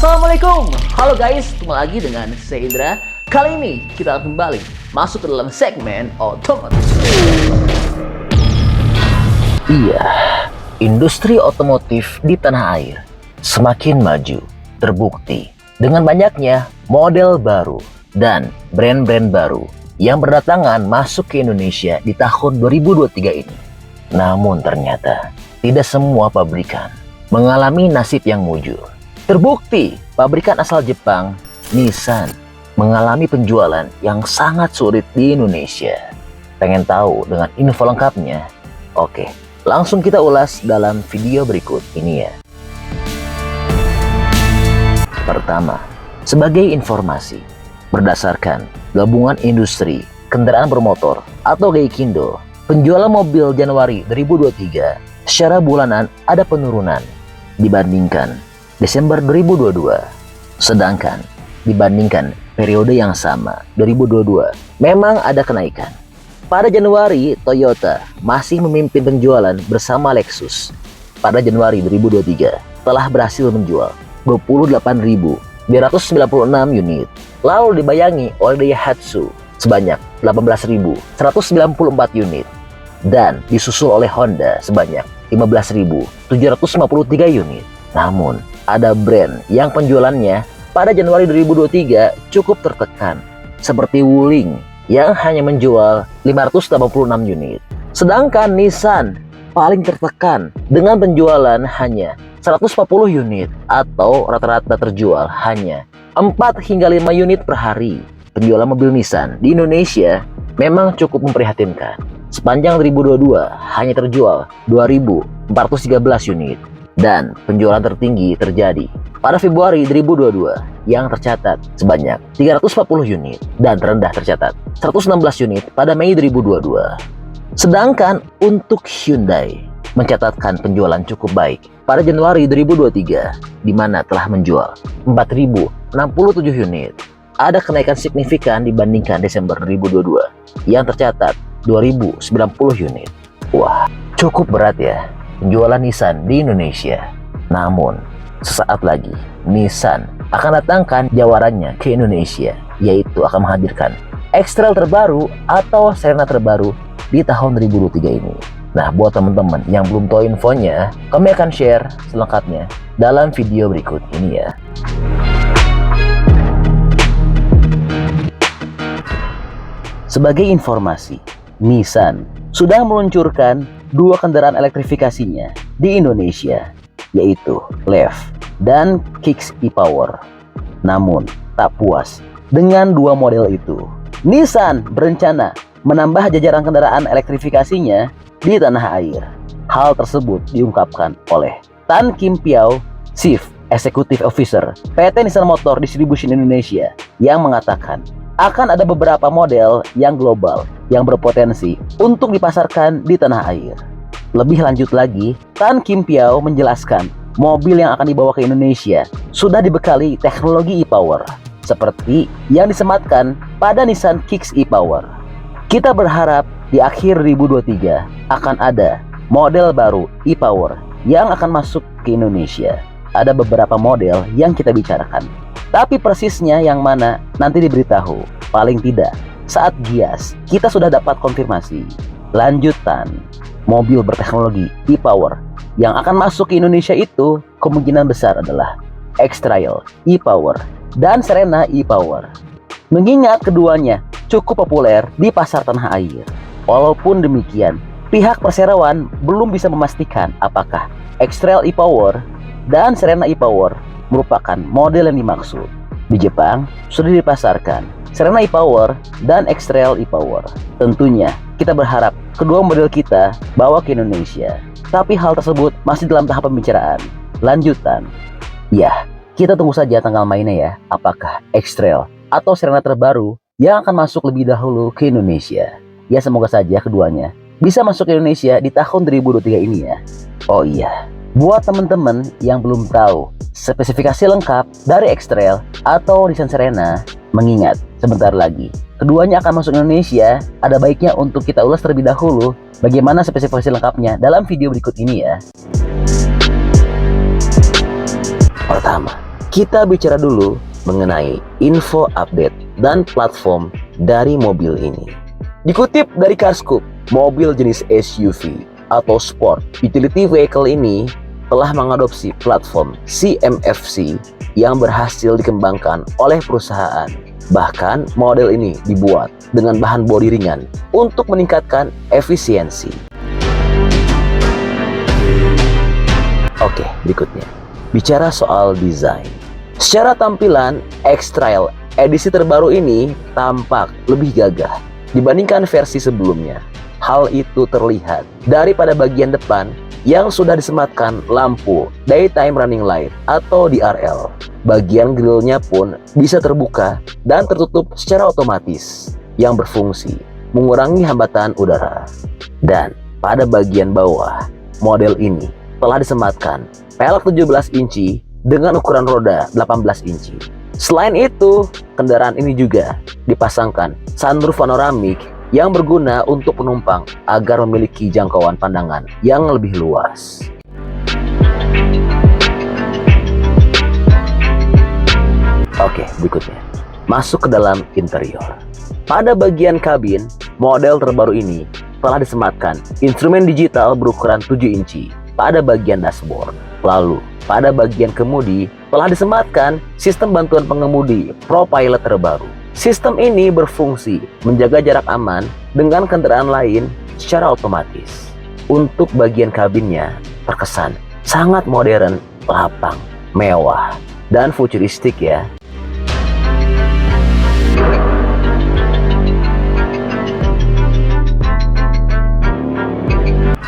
Assalamualaikum, halo guys, kembali lagi dengan saya Indra. Kali ini kita akan kembali masuk ke dalam segmen otomotif. Iya, industri otomotif di tanah air semakin maju, terbukti dengan banyaknya model baru dan brand-brand baru yang berdatangan masuk ke Indonesia di tahun 2023 ini. Namun ternyata tidak semua pabrikan mengalami nasib yang mujur. Terbukti, pabrikan asal Jepang, Nissan, mengalami penjualan yang sangat sulit di Indonesia. Pengen tahu dengan info lengkapnya? Oke, langsung kita ulas dalam video berikut ini ya. Pertama, sebagai informasi, berdasarkan Gabungan Industri Kendaraan Bermotor atau GAIKINDO, penjualan mobil Januari 2023 secara bulanan ada penurunan dibandingkan Desember 2022. Sedangkan dibandingkan periode yang sama 2022 memang ada kenaikan. Pada Januari, Toyota masih memimpin penjualan bersama Lexus. Pada Januari 2023 telah berhasil menjual 28.996 unit. Lalu dibayangi oleh Daihatsu sebanyak 18.194 unit. Dan disusul oleh Honda sebanyak 15.753 unit. Namun, ada brand yang penjualannya pada Januari 2023 cukup tertekan, seperti Wuling yang hanya menjual 586 unit. Sedangkan Nissan paling tertekan dengan penjualan hanya 140 unit atau rata-rata terjual hanya 4 hingga 5 unit per hari. Penjualan mobil Nissan di Indonesia memang cukup memprihatinkan. Sepanjang 2022 hanya terjual 2.413 unit. Dan penjualan tertinggi terjadi pada Februari 2022 yang tercatat sebanyak 340 unit dan terendah tercatat 116 unit pada Mei 2022. Sedangkan untuk Hyundai mencatatkan penjualan cukup baik pada Januari 2023 di mana telah menjual 4.067 unit. Ada kenaikan signifikan dibandingkan Desember 2022 yang tercatat 2.090 unit. Wah, cukup berat ya penjualan Nissan di Indonesia. Namun, sesaat lagi Nissan akan datangkan jawarannya ke Indonesia, yaitu akan menghadirkan X-Trail terbaru atau Serena terbaru di tahun 2023 ini. Nah, buat teman-teman yang belum tahu infonya, kami akan share selengkapnya dalam video berikut ini ya. Sebagai informasi, Nissan sudah meluncurkan 2 kendaraan elektrifikasinya di Indonesia, yaitu Lev dan Kicks e-Power. Namun, tak puas dengan 2 model itu, Nissan berencana menambah jajaran kendaraan elektrifikasinya di tanah air. Hal tersebut diungkapkan oleh Tan Kim Piao, Chief Executive Officer PT Nissan Motor Distribution Indonesia, yang mengatakan akan ada beberapa model yang global yang berpotensi untuk dipasarkan di tanah air. Lebih lanjut lagi, Tan Kim Piao menjelaskan mobil yang akan dibawa ke Indonesia sudah dibekali teknologi e-Power seperti yang disematkan pada Nissan Kicks e-Power. Kita berharap di akhir 2023 akan ada model baru e-Power yang akan masuk ke Indonesia. Ada beberapa model yang kita bicarakan, tapi persisnya yang mana nanti diberitahu. Paling tidak saat Gias kita sudah dapat konfirmasi. Lanjutan, mobil berteknologi e-Power yang akan masuk ke Indonesia itu kemungkinan besar adalah X-Trail e-Power dan Serena e-Power. Mengingat keduanya cukup populer di pasar tanah air. Walaupun demikian, pihak perseroan belum bisa memastikan apakah X-Trail e-Power dan Serena e-Power merupakan model yang dimaksud. Di Jepang sudah dipasarkan Serena e-Power dan X-Trail e-Power. Tentunya kita berharap kedua model kita bawa ke Indonesia, tapi hal tersebut masih dalam tahap pembicaraan. Lanjutan, ya kita tunggu saja tanggal mainnya ya, apakah X-Trail atau Serena terbaru yang akan masuk lebih dahulu ke Indonesia. Ya semoga saja keduanya bisa masuk ke Indonesia di tahun 2023 ini ya. Oh iya, buat teman-teman yang belum tahu spesifikasi lengkap dari X-Trail atau Nissan Serena, mengingat sebentar lagi keduanya akan masuk Indonesia, ada baiknya untuk kita ulas terlebih dahulu bagaimana spesifikasi lengkapnya dalam video berikut ini ya. Pertama, kita bicara dulu mengenai info update dan platform dari mobil ini. Dikutip dari Carscoop, mobil jenis SUV atau Sport Utility Vehicle ini telah mengadopsi platform CMFC yang berhasil dikembangkan oleh perusahaan. Bahkan model ini dibuat dengan bahan bodi ringan untuk meningkatkan efisiensi. Oke, berikutnya. Bicara soal desain. Secara tampilan, X-Trail edisi terbaru ini tampak lebih gagah dibandingkan versi sebelumnya. Hal itu terlihat daripada bagian depan yang sudah disematkan lampu Daytime Running Light atau DRL. Bagian grillnya pun bisa terbuka dan tertutup secara otomatis yang berfungsi mengurangi hambatan udara. Dan pada bagian bawah, model ini telah disematkan pelek 17 inci dengan ukuran roda 18 inci. Selain itu, kendaraan ini juga dipasangkan sunroof panoramik yang berguna untuk penumpang agar memiliki jangkauan pandangan yang lebih luas. Oke, berikutnya. Masuk ke dalam interior. Pada bagian kabin, model terbaru ini telah disematkan instrumen digital berukuran 7 inci pada bagian dashboard. Lalu, pada bagian kemudi telah disematkan sistem bantuan pengemudi ProPilot terbaru. Sistem ini berfungsi menjaga jarak aman dengan kendaraan lain secara otomatis. Untuk bagian kabinnya terkesan sangat modern, lapang, mewah, dan futuristik ya.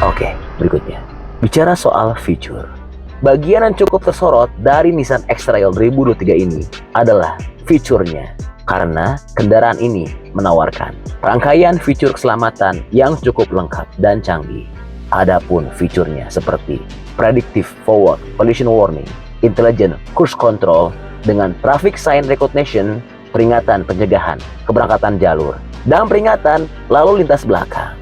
Oke, berikutnya. Bicara soal fitur. Bagian yang cukup tersorot dari Nissan X-Trail 2023 ini adalah fiturnya. Karena kendaraan ini menawarkan rangkaian fitur keselamatan yang cukup lengkap dan canggih. Adapun fiturnya seperti Predictive Forward Collision Warning, Intelligent Cruise Control dengan Traffic Sign Recognition, peringatan pencegahan keberangkatan jalur, dan peringatan lalu lintas belakang.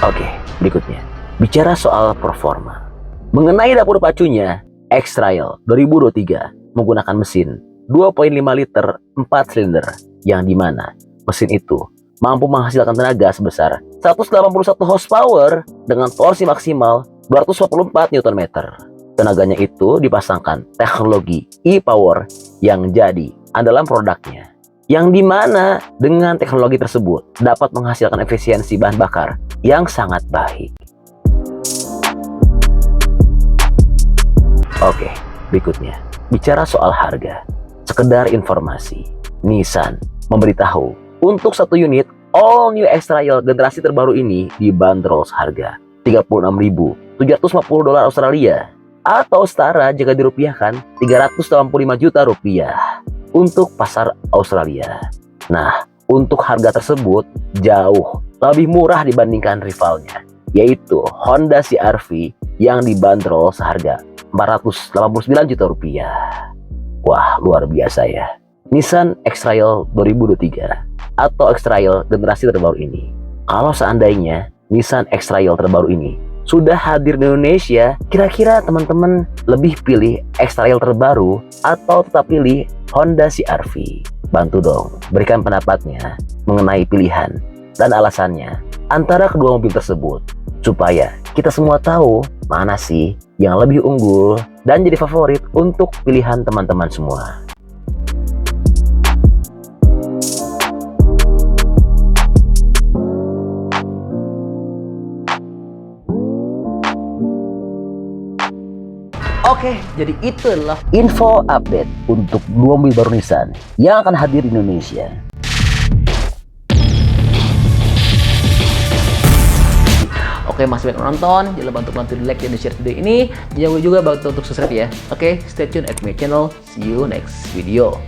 Oke, berikutnya. Bicara soal performa. Mengenai dapur pacunya, X-Trail 2023 menggunakan mesin 2,5 liter 4 silinder yang dimana mesin itu mampu menghasilkan tenaga sebesar 181 horsepower dengan torsi maksimal 244 Nm. Tenaganya itu dipasangkan teknologi e-power yang jadi andalan produknya. Yang dimana dengan teknologi tersebut dapat menghasilkan efisiensi bahan bakar yang sangat baik. Oke, berikutnya. Bicara soal harga. Sekedar informasi, Nissan memberitahu untuk satu unit all new X-Trail generasi terbaru ini dibanderol seharga $36.750 Australia atau setara jika dirupiahkan 385 juta rupiah untuk pasar Australia. Nah, untuk harga tersebut jauh lebih murah dibandingkan rivalnya, yaitu Honda CR-V yang dibanderol seharga 489 juta rupiah. Wah, luar biasa ya. Nissan X-Trail 2023 atau X-Trail generasi terbaru ini. Kalau seandainya Nissan X-Trail terbaru ini sudah hadir di Indonesia, kira-kira teman-teman lebih pilih X-Trail terbaru atau tetap pilih Honda CR-V? Bantu dong, berikan pendapatnya mengenai pilihan dan alasannya antara kedua mobil tersebut, supaya kita semua tahu mana sih yang lebih unggul dan jadi favorit untuk pilihan teman-teman semua. Oke, jadi itu adalah info update untuk dua mobil baru Nissan yang akan hadir di Indonesia. Oke, masih banyak menonton, jangan lupa untuk bantu di like dan di share video ini. Jangan lupa juga bantu untuk subscribe ya. Oke, stay tune at my channel. See you next video.